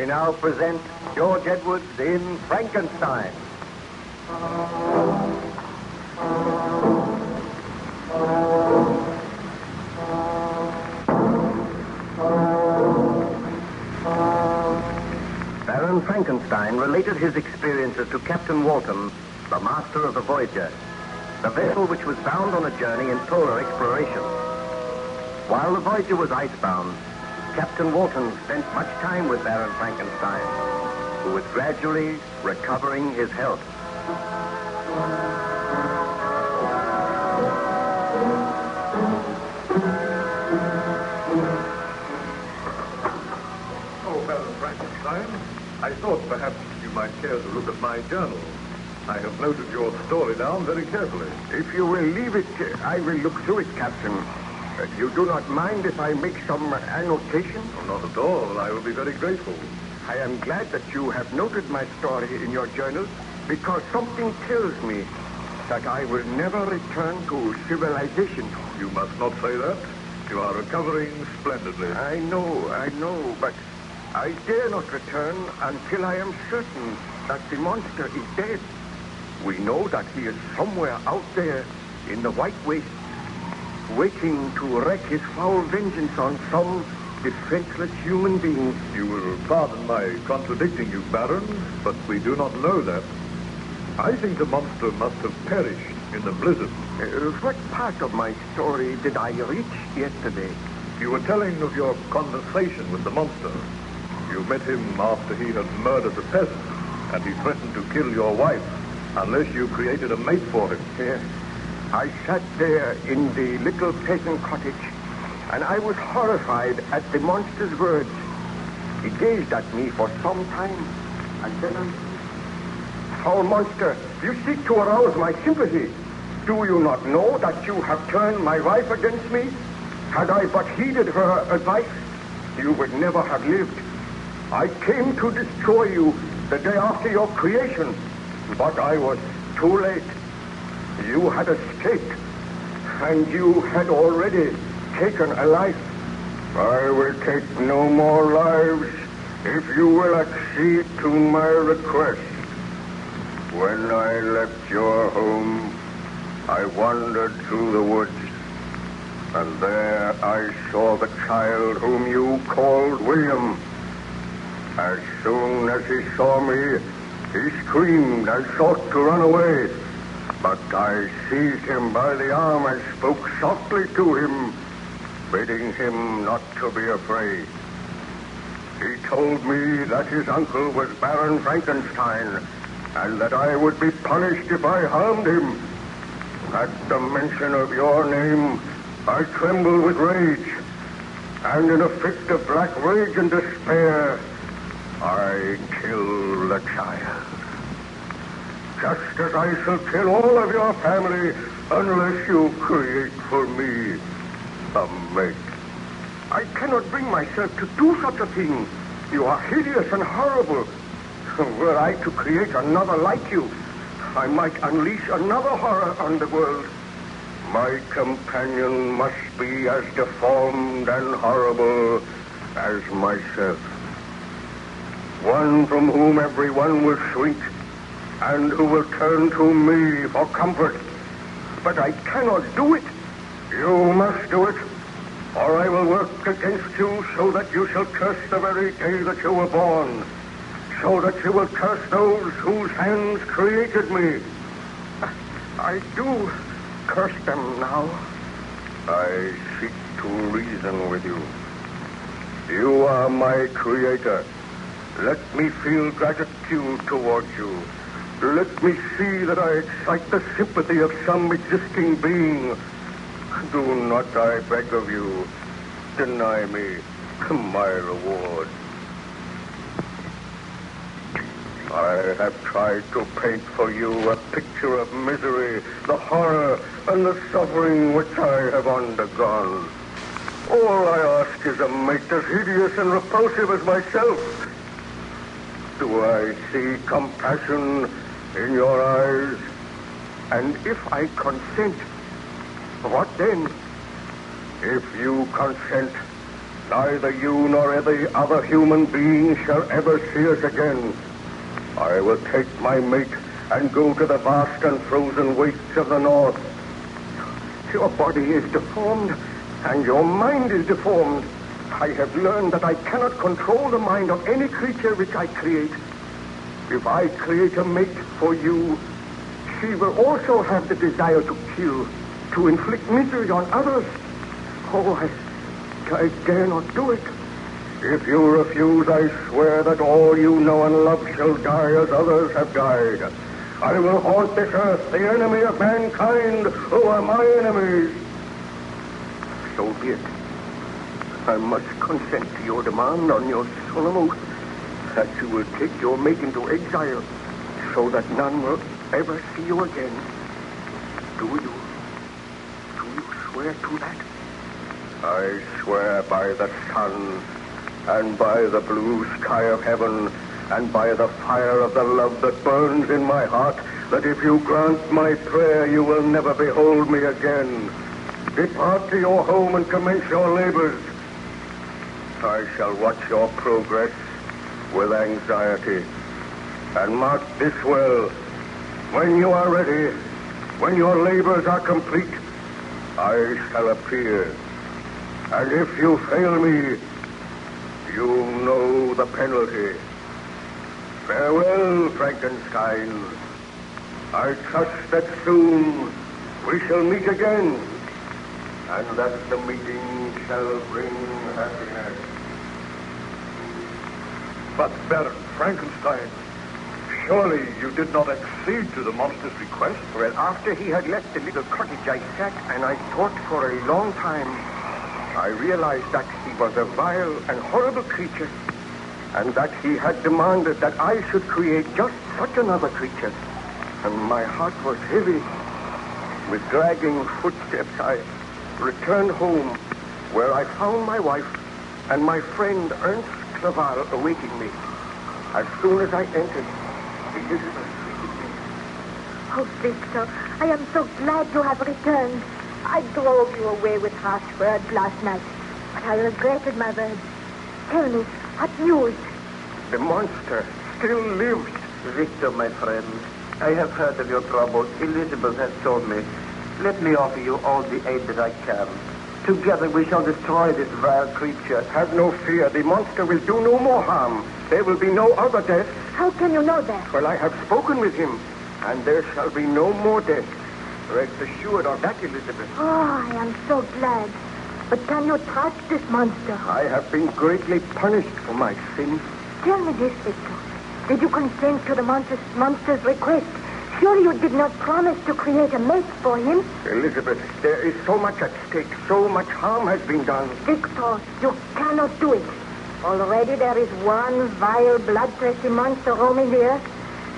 We now present George Edwards in Frankenstein. Baron Frankenstein related his experiences to Captain Walton, the master of the Voyager, the vessel which was bound on a journey in polar exploration. While the Voyager was icebound, Captain Walton spent much time with Baron Frankenstein, who was gradually recovering his health. Oh, Baron Frankenstein, I thought perhaps you might care to look at my journal. I have noted your story down very carefully. If you will leave it, I will look through it, Captain. You do not mind if I make some annotation? Oh, not at all. I will be very grateful. I am glad that you have noted my story in your journal, because something tells me that I will never return to civilization. You must not say that. You are recovering splendidly. I know, but I dare not return until I am certain that the monster is dead. We know that he is somewhere out there in the white waste, waiting to wreak his foul vengeance on some defenseless human being. You will pardon my contradicting you, Baron, but we do not know that. I think the monster must have perished in the blizzard. What part of my story did I reach yesterday? You were telling of your conversation with the monster. You met him after he had murdered the peasant, and he threatened to kill your wife unless you created a mate for him. Yes. I sat there in the little peasant cottage, and I was horrified at the monster's words. He gazed at me for some time, and then... Foul monster, you seek to arouse my sympathy. Do you not know that you have turned my wife against me? Had I but heeded her advice, you would never have lived. I came to destroy you the day after your creation, but I was too late. You had escaped, and you had already taken a life. I will take no more lives if you will accede to my request. When I left your home, I wandered through the woods, and there I saw the child whom you called William. As soon as he saw me, he screamed and sought to run away. But I seized him by the arm and spoke softly to him, bidding him not to be afraid. He told me that his uncle was Baron Frankenstein, and that I would be punished if I harmed him. At the mention of your name, I trembled with rage, and in a fit of black rage and despair, I killed the child. Just as I shall kill all of your family unless you create for me a mate. I cannot bring myself to do such a thing. You are hideous and horrible. Were I to create another like you, I might unleash another horror on the world. My companion must be as deformed and horrible as myself. One from whom everyone will shrink, and who will turn to me for comfort. But I cannot do it. You must do it, or I will work against you so that you shall curse the very day that you were born, so that you will curse those whose hands created me. I do curse them now. I seek to reason with you. You are my creator. Let me feel gratitude towards you. Let me see that I excite the sympathy of some existing being. Do not, I beg of you, deny me my reward. I have tried to paint for you a picture of misery, the horror, and the suffering which I have undergone. All I ask is a mate as hideous and repulsive as myself. Do I see compassion in your eyes? And if I consent, what then? If you consent, Neither you nor any other human being shall ever see us again. I will take my mate and go to the vast and frozen wastes of the north. Your body is deformed, and your mind is deformed. I have learned that I cannot control the mind of any creature which I create. If I create a mate for you, she will also have the desire to kill, to inflict misery on others. Oh, I dare not do it. If you refuse, I swear that all you know and love shall die as others have died. I will haunt this earth, the enemy of mankind, who are my enemies. So be it. I must consent to your demand on your solemn oath that you will take your mate into exile so that none will ever see you again. Do you swear to that? I swear by the sun and by the blue sky of heaven and by the fire of the love that burns in my heart that if you grant my prayer, you will never behold me again. Depart to your home and commence your labors. I shall watch your progress with anxiety. And mark this well, when you are ready, when your labors are complete, I shall appear. And if you fail me, you know the penalty. Farewell, Frankenstein. I trust that soon we shall meet again, and that the meeting shall bring happiness. But, Baron Frankenstein, surely you did not accede to the monster's request? Well, after he had left the little cottage, I sat and I thought for a long time. I realized that he was a vile and horrible creature, and that he had demanded that I should create just such another creature. And my heart was heavy. With dragging footsteps, I returned home, where I found my wife and my friend Ernst Clerval awaiting me. As soon as I entered, Elizabeth greeted me. Oh, Victor, I am so glad you have returned. I drove you away with harsh words last night, but I regretted my words. Tell me, what news? The monster still lives. Victor, my friend, I have heard of your troubles. Elizabeth has told me. Let me offer you all the aid that I can. Together we shall destroy this vile creature. Have no fear. The monster will do no more harm. There will be no other death. How can you know that? Well, I have spoken with him, and there shall be no more death. Rest assured of that, Elizabeth. Oh, I am so glad. But can you trust this monster? I have been greatly punished for my sins. Tell me this, Victor. Did you consent to the monster's request? Surely you did not promise to create a mate for him? Elizabeth, there is so much at stake. So much harm has been done. Victor, you cannot do it. Already there is one vile, bloodthirsty monster roaming the earth.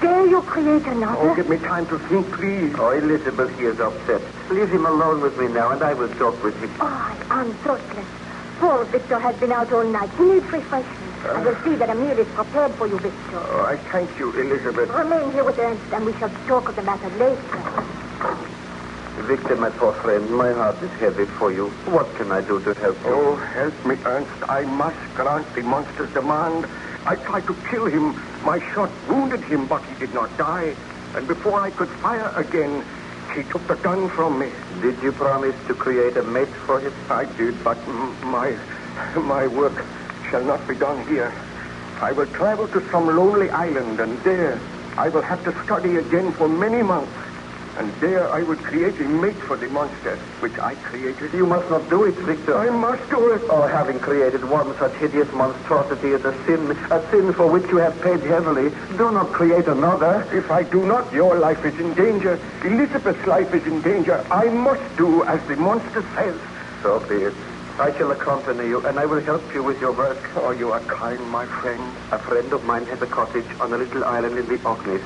Dare you create another? Oh, give me time to think, please. Oh, Elizabeth, he is upset. Leave him alone with me now, and I will talk with him. Oh, I am thoughtless. Poor Victor has been out all night. He needs refreshment. I will see that a meal is prepared for you, Victor. Oh, I thank you, Elizabeth. Remain here with Ernst, and we shall talk of the matter later. Victor, my poor friend, my heart is heavy for you. What can I do to help you? Oh, help me, Ernst. I must grant the monster's demand. I tried to kill him. My shot wounded him, but he did not die. And before I could fire again, he took the gun from me. Did you promise to create a mate for him? I did, but my work shall not be done here. I will travel to some lonely island, and there I will have to study again for many months. And there I would create a mate for the monster, which I created. You must not do it, Victor. I must do it. Oh, having created one such hideous monstrosity is a sin for which you have paid heavily. Do not create another. If I do not, your life is in danger. Elizabeth's life is in danger. I must do as the monster says. So be it. I shall accompany you, and I will help you with your work. Oh, you are kind, my friend. A friend of mine has a cottage on a little island in the Orkneys.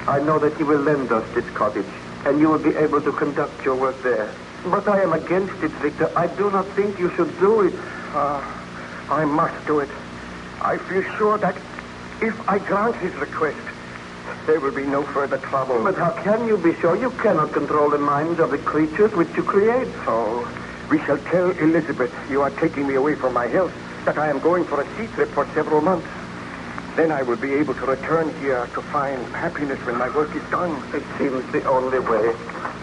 I know that he will lend us this cottage, and you will be able to conduct your work there. But I am against it, Victor. I do not think you should do it. I must do it. I feel sure that if I grant his request, there will be no further trouble. But how can you be sure? You cannot control the minds of the creatures which you create. Oh, We shall tell Elizabeth you are taking me away from my health, that I am going for a sea trip for several months. Then I will be able to return here to find happiness when my work is done. It seems the only way.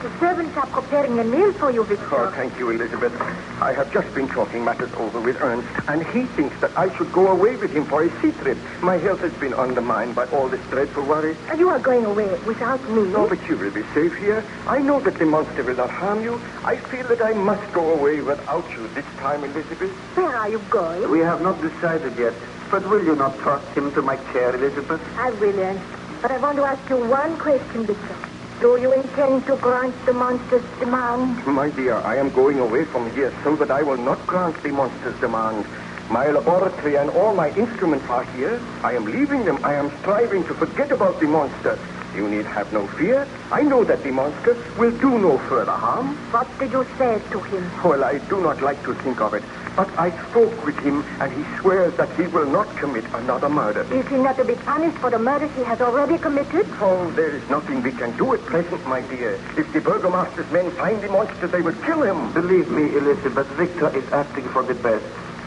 The servants are preparing a meal for you, Victor. Oh, thank you, Elizabeth. I have just been talking matters over with Ernst, and he thinks that I should go away with him for a sea trip. My health has been undermined by all this dreadful worry. And you are going away without me? No, but you will be safe here. I know that the monster will not harm you. I feel that I must go away without you this time, Elizabeth. Where are you going? We have not decided yet. But will you not trust him to my care, Elizabeth? I will, Ernst. But I want to ask you one question, Victor. Do you intend to grant the monster's demand? My dear, I am going away from here so that I will not grant the monster's demand. My laboratory and all my instruments are here. I am leaving them. I am striving to forget about the monster. You need have no fear. I know that the monster will do no further harm. What did you say to him? Well, I do not like to think of it. But I spoke with him, and he swears that he will not commit another murder. Is he not to be punished for the murders he has already committed? Oh, there is nothing we can do at present, my dear. If the burgomaster's men find the monster, they will kill him. Believe me, Elizabeth, Victor is acting for the best.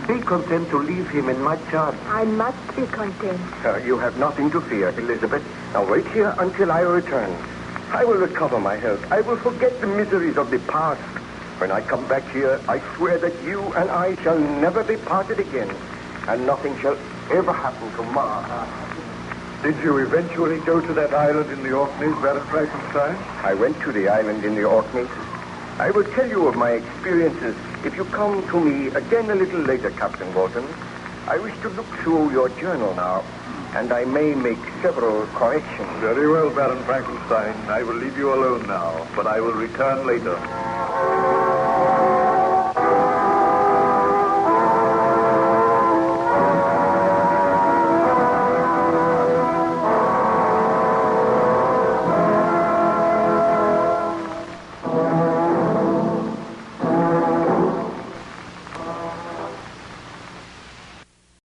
Be content to leave him in my charge. I must be content. You have nothing to fear, Elizabeth. Now wait here until I return. I will recover my health. I will forget the miseries of the past. When I come back here, I swear that you and I shall never be parted again, and nothing shall ever happen to mar our happiness. Did you eventually go to that island in the Orkneys, Baron Frankenstein? I went to the island in the Orkneys. I will tell you of my experiences if you come to me again a little later, Captain Walton. I wish to look through your journal now, and I may make several corrections. Very well, Baron Frankenstein. I will leave you alone now, but I will return later.